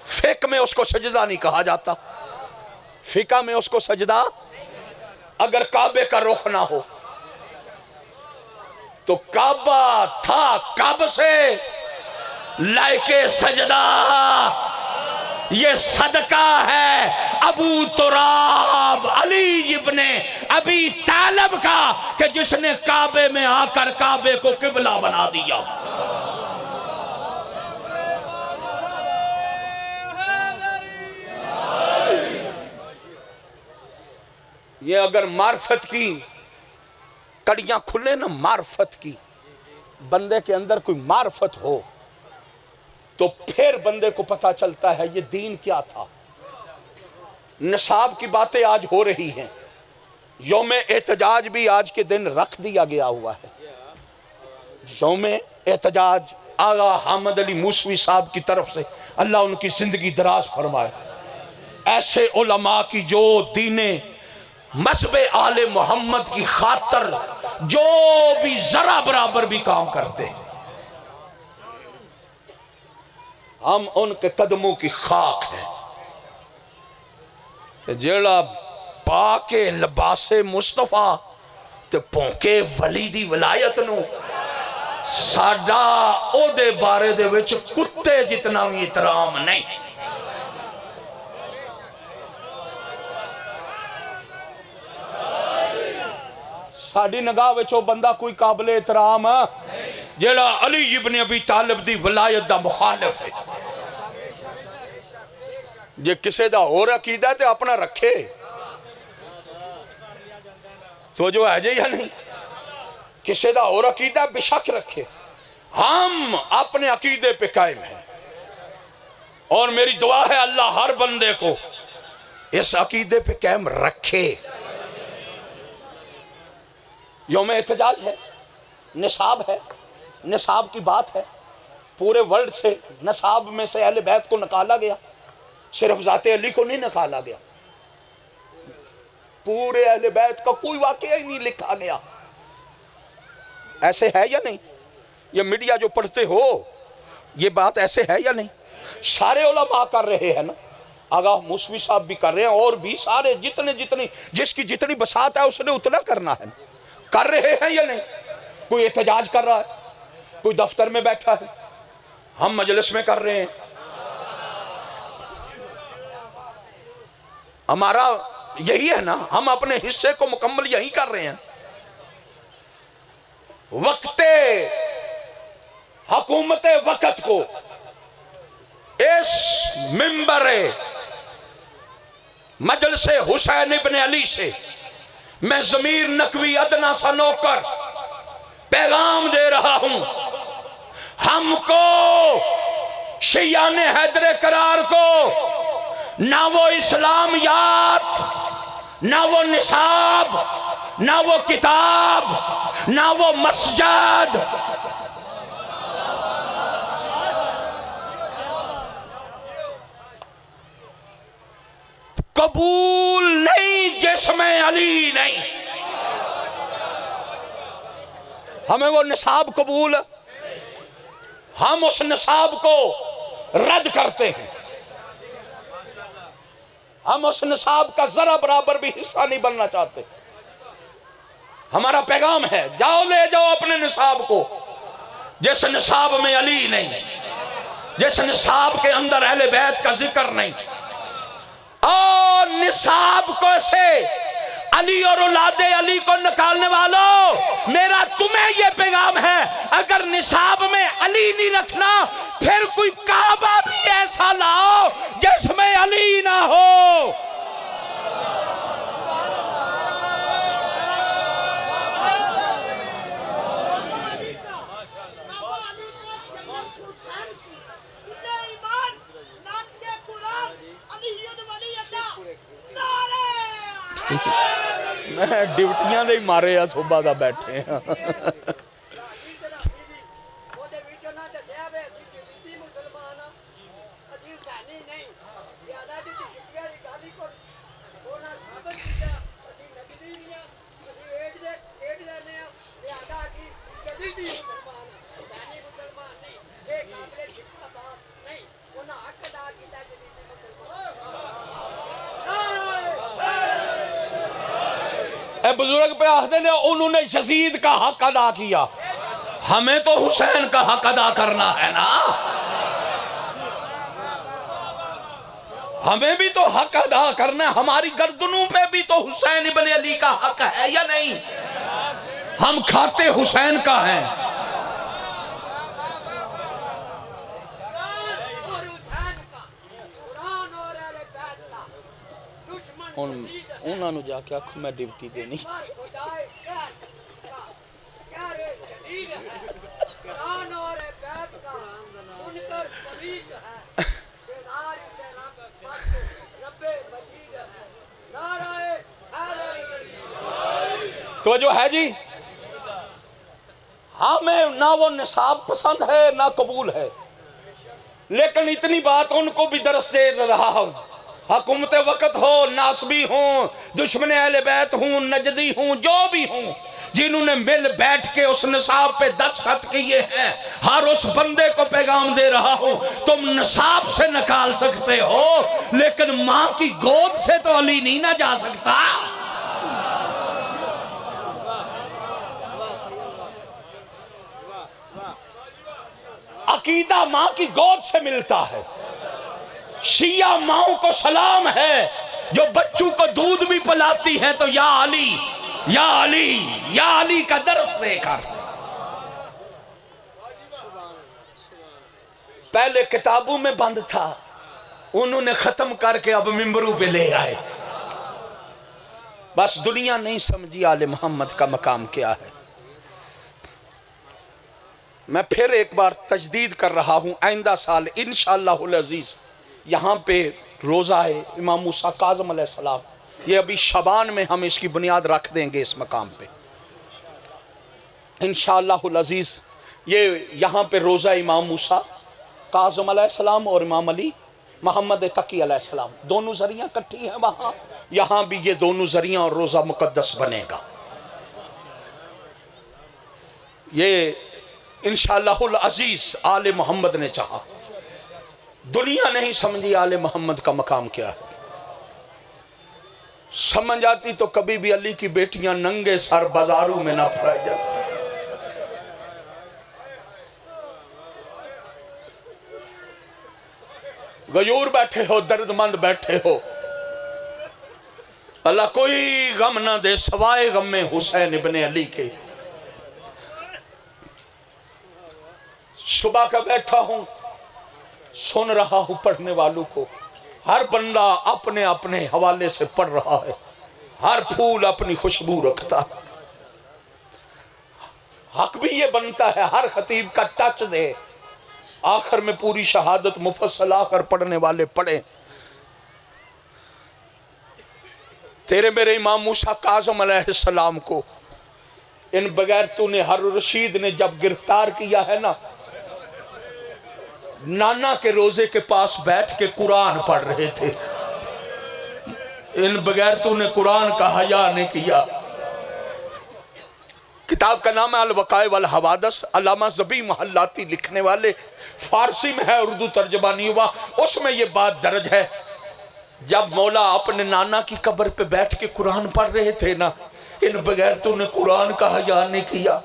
फिक में उसको सजदा नहीं कहा जाता, फिका में उसको सजदा। अगर काबे का रुख ना हो तो काबा था कब से लायके सजदा, ये सदका है अबू तुराब अली इब्ने अबी तालिब का कि जिसने काबे में आकर काबे को किबला बना दिया। ये अगर मार्फत की कड़ियां खुले ना, मार्फत की, बंदे के अंदर कोई मार्फत हो तो फिर बंदे को पता चलता है ये दीन क्या था। निसाब की बातें आज हो रही हैं, यौम एहतजाज भी आज के दिन रख दिया गया हुआ है। यौम एहतजाज आगा हामिद अली मूसवी साहब की तरफ से, अल्लाह उनकी जिंदगी दराज फरमाए, ऐसे उलमा की जो दीने मज़हबे आले मोहम्मद की खातर जो भी जरा बराबर भी काम करते, हम उनके कदमों की खाक है। जेड़ा पाके लिबासे मुस्तफा ते भौंके वली दी विलायत नू साडा ओदे बारे दे विच कुत्ते जितना भी इतराम नहीं। साडी निगाह विच ओ बंदा कोई काबिल एहतराम जेड़ा अली इब्ने अबी तालिब दी विलायत दा मुखालिफ है। जे किसे दा होर अकीदा ते अपना रखे तो जो है जे या नहीं, किसे दा होर अकीदा बेशक रखे, हम अपने अकीदे पे कायम हैं। और मेरी दुआ है अल्लाह हर बंदे को इस अकीदे पे कायम रखे। यौम एहतजाज है, निसाब है, निसाब की बात है, पूरे वर्ल्ड से निसाब में से अहले बैत को निकाला गया, सिर्फ ज़ाते अली को नहीं निकाला गया, पूरे अहले बैत का कोई वाकया ही नहीं लिखा गया। ऐसे है या नहीं? ये मीडिया जो पढ़ते हो ये बात ऐसे है या नहीं? सारे उलमा कर रहे हैं ना, आगा मूसवी साहब भी कर रहे हैं और भी सारे जितने जितनी जिसकी जितनी बसात है उसने उतना करना है। कर रहे हैं या नहीं? कोई एहतजाज कर रहा है, कोई दफ्तर में बैठा है, हम मजलिस में कर रहे हैं। हमारा यही है ना, हम अपने हिस्से को मुकम्मल यही कर रहे हैं। वक्ते हुकूमत वक्त को इस मिंबरे मजलिस हुसैन इब्ने अली से मैं ज़मीर नकवी अदना सा नौकर पैगाम दे रहा हूं, हमको शियाने हैदर करार को ना वो इस्लामियात, ना वो निसाब, ना वो किताब, ना वो मस्जिद, कबूल नहीं जिसमें अली नहीं। हमें वो निसाब कबूल, हम उस निसाब को रद्द करते हैं। हम उस निसाब का जरा बराबर भी हिस्सा नहीं बनना चाहते। हमारा पैगाम है, जाओ ले जाओ अपने निसाब को, जिस निसाब में अली नहीं, जिस निसाब के अंदर अहले बैत का जिक्र नहीं, और निसाब को से अली और औलादे अली को निकालने वालों, मेरा तुम्हें यह पैगाम है, अगर निसाब में अली नहीं रखना फिर कोई काबा भी ऐसा लाओ जिसमें अली ना हो। मैं ड्यूटियां दे मारे आ सुबह का बैठे बुजुर्ग पे आखते ने उन्होंने यजीद का हक अदा किया, हमें तो हुसैन का हक अदा करना है ना। हमें भी तो हक अदा करना है, हमारी गर्दनों पे भी तो हुसैन इब्न अली का हक है या नहीं? हम खाते हुसैन का हैं। उन्होंने जाके आखो मैं ड्यूटी देनी। तो जो है जी, हमें ना वो निसाब पसंद है ना कबूल है, लेकिन इतनी बात उनको भी दरस दे रहा हूं। हुकूमत वक्त हो, नासबी हूं, दुश्मन अहले बैत हूं, नजदी हूं, जो भी हूं, जिन्होंने मिल बैठ के उस निसाब पे दस्तखत किए हैं, हर उस बंदे को पैगाम दे रहा हूं, तुम निसाब से निकाल सकते हो, लेकिन मां की गोद से तो अली नहीं ना जा सकता। अकीदा मां की गोद से मिलता है। शिया माओ को सलाम है जो बच्चों को दूध भी पिलाती है, तो या अली या अली या अली का दर्स देकर। पहले किताबों में बंद था, उन्होंने खत्म करके अब मिंबरों पे ले आए। बस दुनिया नहीं समझी आले मोहम्मद का मकाम क्या है। मैं फिर एक बार तजदीद कर रहा हूं, आइंदा साल इंशाअल्लाहुल अजीज यहाँ पे रोज़ा है इमाम मूसा काज़िम अलैहिस्सलाम, ये अभी शबान में हम इसकी बुनियाद रख देंगे इस मकाम पे इंशाअल्लाहुल अजीज। ये यहाँ पे रोज़ा इमाम मूसा काज़िम अलैहिस्सलाम और इमाम अली मोहम्मद तकी अलैहिस्सलाम दोनों ज़रियाँ इकट्ठी हैं वहाँ, यहाँ भी ये दोनों ज़रियाँ और रोज़ा मुक़द्दस बनेगा। ये इंशाअल्लाहुल अजीज आले मोहम्मद ने चाहा। दुनिया नहीं समझी आले मोहम्मद का मकाम क्या है। समझ आती तो कभी भी अली की बेटियां नंगे सर बाजारों में ना फराई जाती। गयूर बैठे हो, दर्दमंद बैठे हो, अल्लाह कोई गम ना दे सवाए गम में हुसैन इब्ने अली के। सुबह का बैठा हूं, सुन रहा हूं पढ़ने वालों को, हर बंदा अपने अपने हवाले से पढ़ रहा है, हर फूल अपनी खुशबू रखता। हक भी ये बनता है हर खतीब का टच दे, आखिर में पूरी शहादत मुफस्सल आकर पढ़ने वाले पढ़े। तेरे मेरे इमाम मूसा काज़िम अलैहिस्सलाम को इन बगैर तूने हारून रशीद ने जब गिरफ्तार किया है ना, नाना के रोजे के पास बैठ के कुरान पढ़ रहे थे। इन बगैर तूने कुरान का हया नहीं किया। किताब का नाम है अल वक़ाए वल हवादिस, अल्लामा ज़बी महल्लाती लिखने वाले, फारसी में है, उर्दू तर्जमा नहीं हुआ। उसमें यह बात दर्ज है, जब मौला अपने नाना की कब्र पे बैठ के कुरान पढ़ रहे थे ना, इन बगैर तूने कुरान का हया नहीं किया।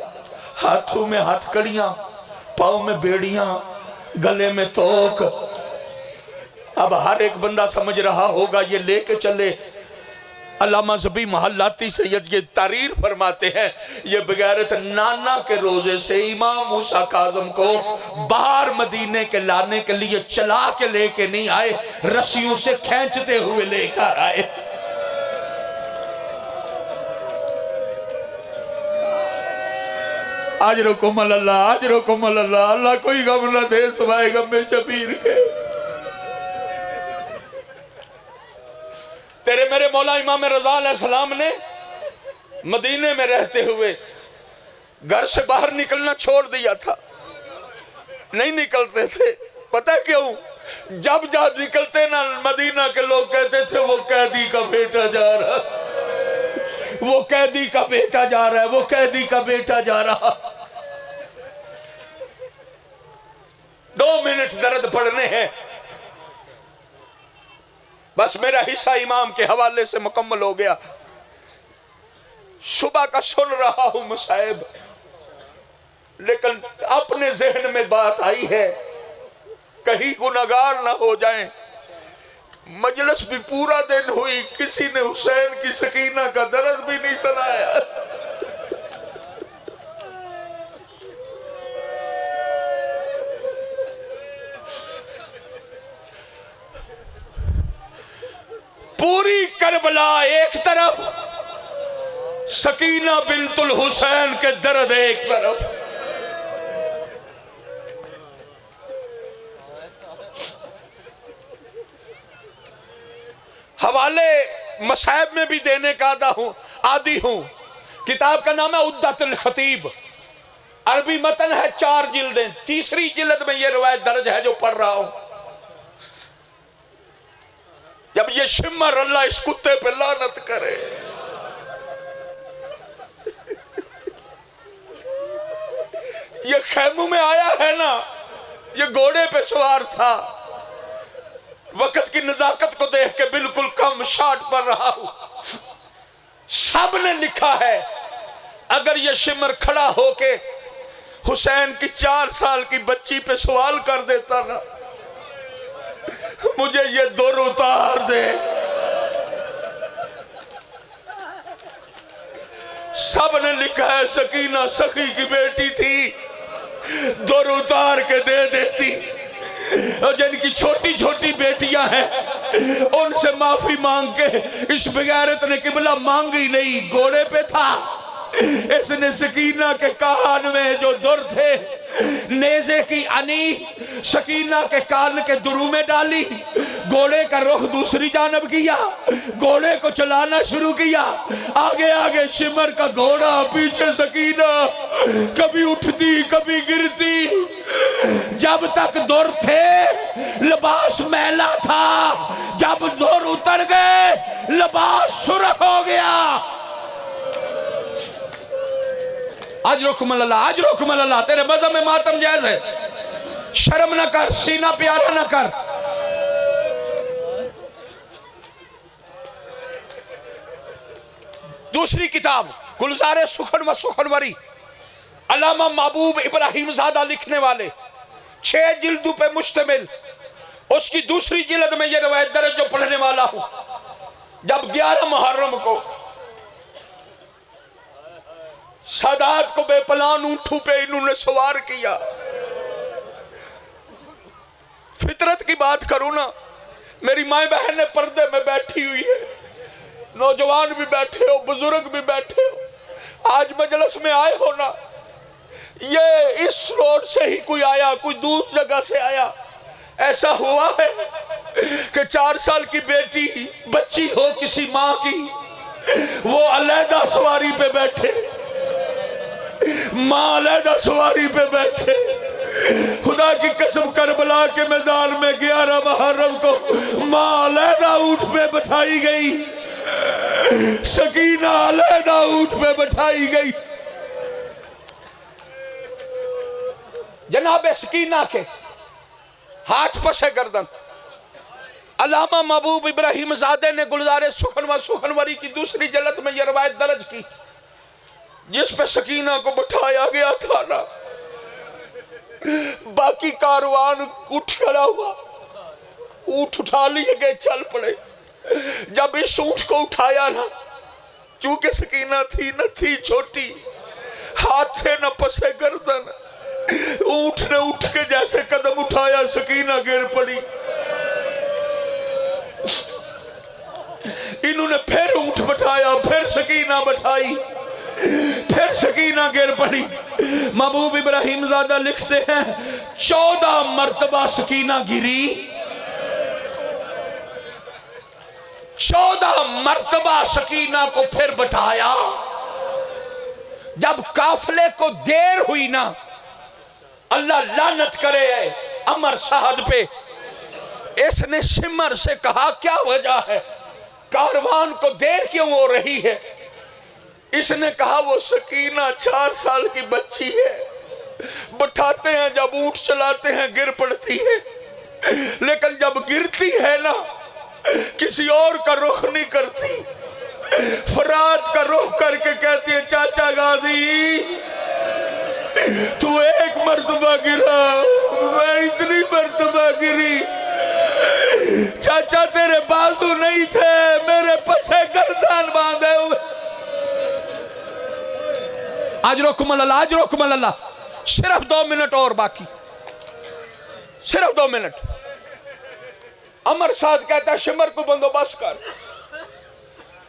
हाथों में हथकड़ियां, पाँव में बेड़ियां, गले में तोक। अब हर एक बंदा समझ रहा होगा ये लेके चले। अल्लामा ज़बी महल्लाती सैयद ये तारीर फरमाते हैं, ये बगैरत नाना के रोजे से इमाम मूसा काज़िम को बाहर मदीने के लाने के लिए चला के लेके नहीं आए, रस्सियों से खींचते हुए लेकर आए। आज रुकुम अल्लाह, आज रुकुम अल्लाह। अल्लाह कोई गम न दे सवाए गम में शबीर के। तेरे मेरे मौला इमाम रज़ा अलैहिस्सलाम ने मदीने में रहते हुए घर से बाहर निकलना छोड़ दिया था, नहीं निकलते थे। पता क्यों? जब जब निकलते ना, मदीना के लोग कहते थे वो कैदी का बेटा जा रहा, वो कैदी का बेटा जा रहा है, वो कैदी का बेटा जा रहा। 2 मिनट दर्द पड़ने हैं, बस मेरा हिस्सा इमाम के हवाले से मुकम्मल हो गया। सुबह का सुन रहा हूं मुसाहिब, लेकिन अपने जहन में बात आई है कहीं गुनाहगार ना हो जाएं। मजलिस भी पूरा दिन हुई, किसी ने हुसैन की सकीना का दर्द भी नहीं सुनाया। पूरी करबला एक तरफ, सकीना बिनतुल हुसैन के दर्द एक तरफ। हवाले मसाइब में भी देने का आदी हूं। किताब का नाम है उद्दतुल खतीब, अरबी मतन है, 4 जिल्दें। तीसरी जिल्द में यह रिवायत दर्ज है जो पढ़ रहा हूं। जब ये शिमर, अल्लाह इस कुत्ते पे लानत करे, ये खैमू में आया है ना, ये घोड़े पे सवार था, वक्त की नजाकत को देख के बिल्कुल कम शाट पड़ रहा हूं। सब ने लिखा है अगर ये शिमर खड़ा होके हुसैन की 4 साल की बच्ची पे सवाल कर देता ना, मुझे ये दुर उतार दे। सब ने लिखा है सकीना सखी की बेटी थी, दुर उतार के दे देती। और जिनकी छोटी छोटी बेटियां हैं उनसे माफी मांग के इस बेगैरत ने किबला मांगी नहीं, घोड़े पे था। इसने सकीना के कान में जो दुर थे, नेज़े की अनी सकीना के कान के दुरू में डाली, घोड़े का रुख दूसरी जानब किया, घोड़े को चलाना शुरू किया। आगे आगे शिमर का घोड़ा, पीछे सकीना, कभी उठती कभी गिरती। जब तक दुर थे लिबास मैला था, जब दुर उतर गए लिबास सुर्ख हो गया। आज रुकमल्ला, आज रुकमल्ला, तेरे मज़हब में मातम जायज है, शर्म ना कर, सीना प्यारा ना कर। दूसरी किताब गुलज़ारे सुखन व सुखनवरी, अल्लामा महबूब इब्राहिम ज़ादा लिखने वाले, 6 जिल्दों पे मुश्तमिल। उसकी दूसरी जिल्द में यह रवायत दर्ज जो पढ़ने वाला हूं। जब 11 मुहर्रम को सादात को बेपलान ऊंटों पे इन्होंने सवार किया। फितरत की बात करूं ना, मेरी माए बहन ने पर्दे में बैठी हुई है, नौजवान भी बैठे हो, बुजुर्ग भी बैठे हो, आज मजलिस में आए हो ना, ये इस रोड से ही कोई आया, कोई दूर जगह से आया। ऐसा हुआ है कि 4 साल की बेटी बच्ची हो किसी माँ की, वो अलहदा सवारी पे बैठे, माँ अलहदा सवारी पे बैठे। खुदा की कसम करबला के मैदान में 11 मुहर्रम को माँ अलहदा ऊंट पे बैठाई गई, सकीना अलहदा ऊंट पे बैठाई गई। जनाब सकीना के हाथ पसे गर्दन। अल्लामा महबूब इब्राहिम ज़ादे ने गुलज़ारे सुखन व सुखनवरी की दूसरी जिल्द में यह रवायत दर्ज की, जिस पे सकीना को बिठाया गया था ना, बाकी कारवान उठ खड़ा हुआ, ऊँट उठा लिए गए, चल पड़े। जब इस ऊँट को उठाया ना, चूंकि सकीना थी न थी छोटी, हाथ थे न पसे गर्दन, ऊँट ने उठ के जैसे कदम उठाया, सकीना गिर पड़ी। इन्होंने फिर ऊँट बैठाया, फिर सकीना बैठाई, फिर सकीना गिर पड़ी। महबूब इब्राहिम ज़ादा लिखते हैं 14 मर्तबा सकीना गिरी, 14 मर्तबा सकीना को फिर बैठाया। जब काफिले को देर हुई ना, अल्लाह लानत करे अमर साहद पे, इसने शिमर से कहा क्या वजह है, कारवान को देर क्यों हो रही है? इसने कहा वो सकीना 4 साल की बच्ची है, बैठाते हैं, जब ऊंट चलाते हैं गिर पड़ती है, लेकिन जब गिरती है ना किसी और का रुख नहीं करती, फरात का रुख करके कहती है चाचा गाजी तू एक मर्तबा गिरा, मैं इतनी मर्तबा गिरी, चाचा तेरे बाजू नहीं थे, मेरे पसे गर्दन बांधे हुए। आज रोकमल्ला, आज रोकमल्ला, सिर्फ 2 मिनट और बाकी, सिर्फ 2 मिनट। अमर साथ कहता है शिमर को बंदोबस्त कर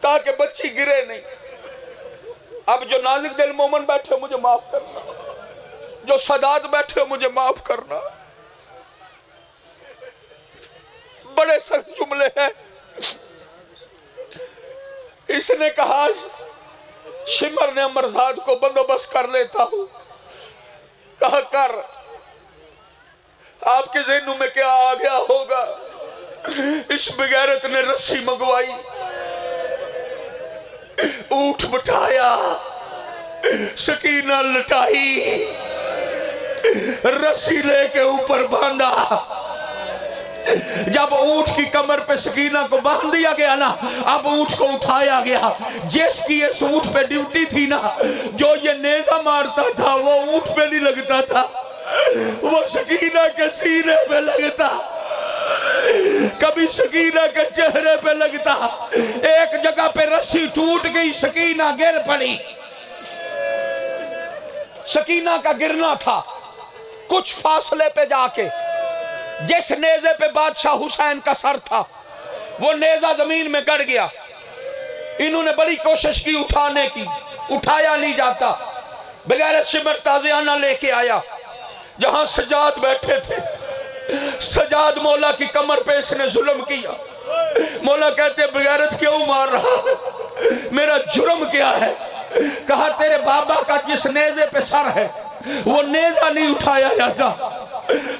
ताकि बच्ची गिरे नहीं। अब जो नाजिक दिल मोमन बैठे मुझे माफ करना, जो सदात बैठे मुझे माफ करना, बड़े सख्त जुमले हैं। इसने कहा शिमर ने अमरजाद को बंदोबस्त कर लेता हूं, कहा कर। आपके ज़हनों में क्या आ गया होगा, इस बेगैरत ने रस्सी मंगवाई, ऊंट बिठाया, सकीना लटाई, रस्सी लेके ऊपर बांधा। जब ऊंट की कमर पे सकीना को बांध दिया गया ना, अब ऊंट को उठाया गया। जिसकी इस ऊंट पे ड्यूटी थी ना, जो ये नेजा मारता था वो ऊंट पे नहीं लगता था, वो सकीना के सीने पे लगता, कभी सकीना के चेहरे पे लगता। एक जगह पे रस्सी टूट गई, सकीना गिर पड़ी। सकीना का गिरना था कुछ फासले पे जाके, जिस नेज़े पे बादशाह हुसैन का सर था वो नेज़ा जमीन में गड़ गया। इन्होंने बड़ी कोशिश की उठाने की, उठाया नहीं जाता। बगैर शिमर ताज़ियाना लेके आया जहां सजाद बैठे थे। सजाद मौला की कमर पे इसने जुल्म किया। मौला कहते बगैरत क्यों मार रहा है, मेरा जुर्म क्या है? कहा तेरे बाबा का जिस नेज़े पे सर है वो नेज़ा नहीं उठाया जाता।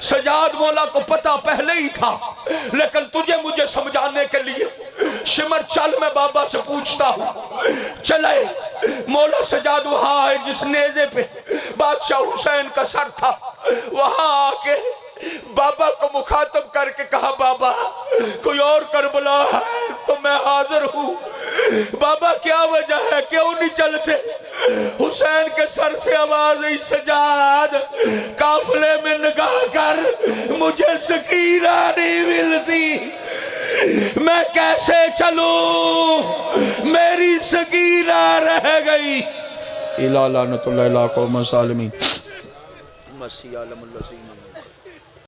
सजाद मौला को पता पहले ही था, लेकिन तुझे मुझे समझाने के लिए शिमर चल मैं बाबा से पूछता हूँ। चले मौला सजाद वहां आए जिस नेज़े पे बादशाह हुसैन का सर था, वहां आके बाबा को मुखातब करके कहा बाबा कोई और करबला है तो मैं हाजिर हूँ। बाबा क्या वजह है, क्यों नहीं चलते? हुसैन के सर से आवाज आई सजाद काफिले में निगाह कर, मुझे सकीना नहीं मिलती, मैं कैसे चलूं, मेरी सकीना रह गई। इला लानतुल्लाह को मसालमी मसीह